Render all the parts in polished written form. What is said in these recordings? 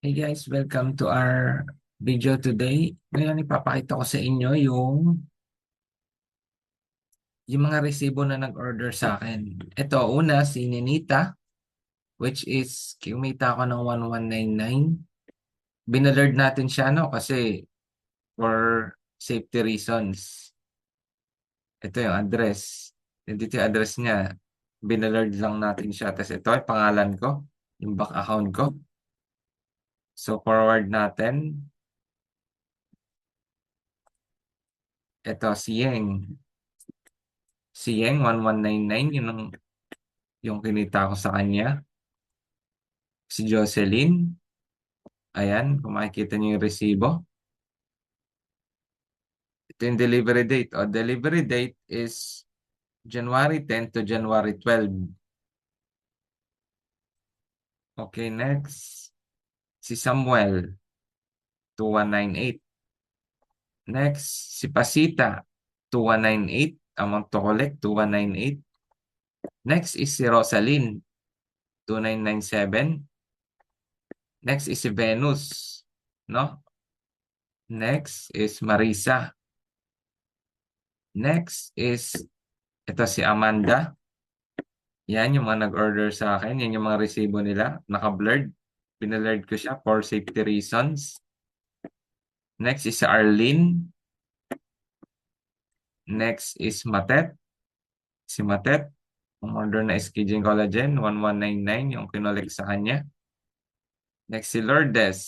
Hey guys, welcome to our video today. Ngayon ipapakita ko sa inyo yung mga resibo na nag-order sa akin. Ito, una si Ninita, which is kumita ako ng 1199. Binalard natin siya kasi for safety reasons. Ito yung address. Dito yung address niya. Binalard lang natin siya. Tapos ito ay pangalan ko, yung bank account ko. So forward natin. Ito si Yeng. Si Yeng 1199, yung kinita ko sa kanya. Si Jocelyn, ayan, kung makikita niyo yung resibo. Ito yung delivery date. O, delivery date is January 10 to January 12. Okay, next. Si Samuel, 2198. Next, si Pasita, 2198. Amount to collect, 2198. Next is si Rosalyn, 2997. Next is si Venus, no? Next is Marisa. Next is ito si Amanda. Yan yung mga nag-order sa akin. Yan yung mga resibo nila. Naka-blurred. Pinalurred ko siya for safety reasons. Next is si Arlene. Next is Matet. Si Matet. Ang order na Skijin Collagen. 1199 yung kinolek sa kanya. Next si Lourdes.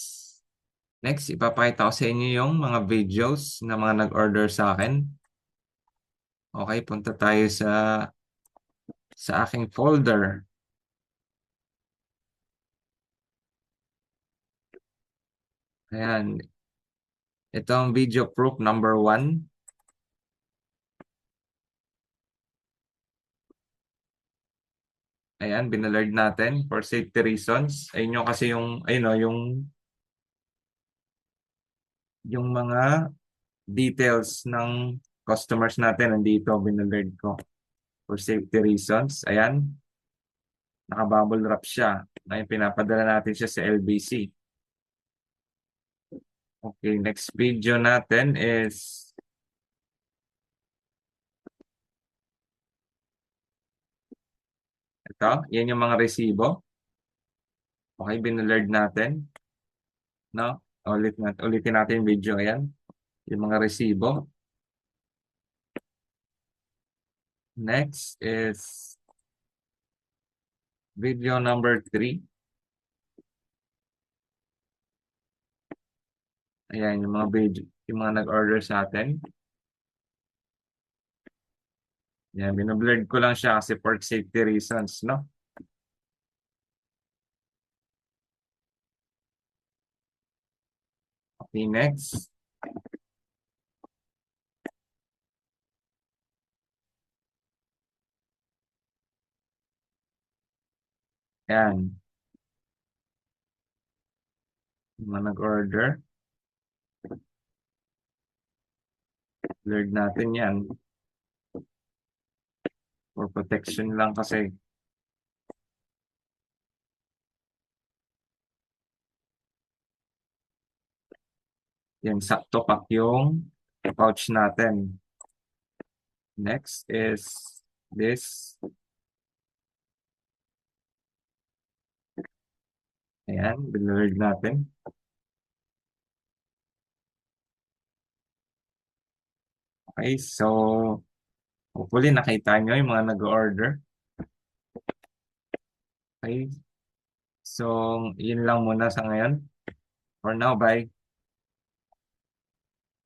Next, ipapakita ko sa inyo yung mga videos na mga nag-order sa akin. Okay, punta tayo sa aking folder. Ayan. Ito ang video proof number 1. Ayan, binalard natin for safety reasons. Ayun yung kasi ayun o, yung mga details ng customers natin nandito, binalard ko for safety reasons. Ayan, naka-bubble wrap siya. Ngayon, pinapadala natin siya sa LBC. Okay, next video natin is ito. Yan yung mga resibo. Okay, binalard natin. No? Ulitin natin yung video. Ayan, yung mga resibo. Next is video number 3. Ayan, yung mga video, yung mga nag-order sa atin. Yan, binablurred ko lang siya kasi for safety reasons, no? Okay, next. Yan, yung mga nag-order. Blurred natin yan. For protection lang kasi. Yan, sakto pack yung pouch natin. Next is this. Ayan, blurred natin. Okay, so hopefully nakita nyo yung mga nag-order. Okay, so yun lang muna sa ngayon. For now, bye.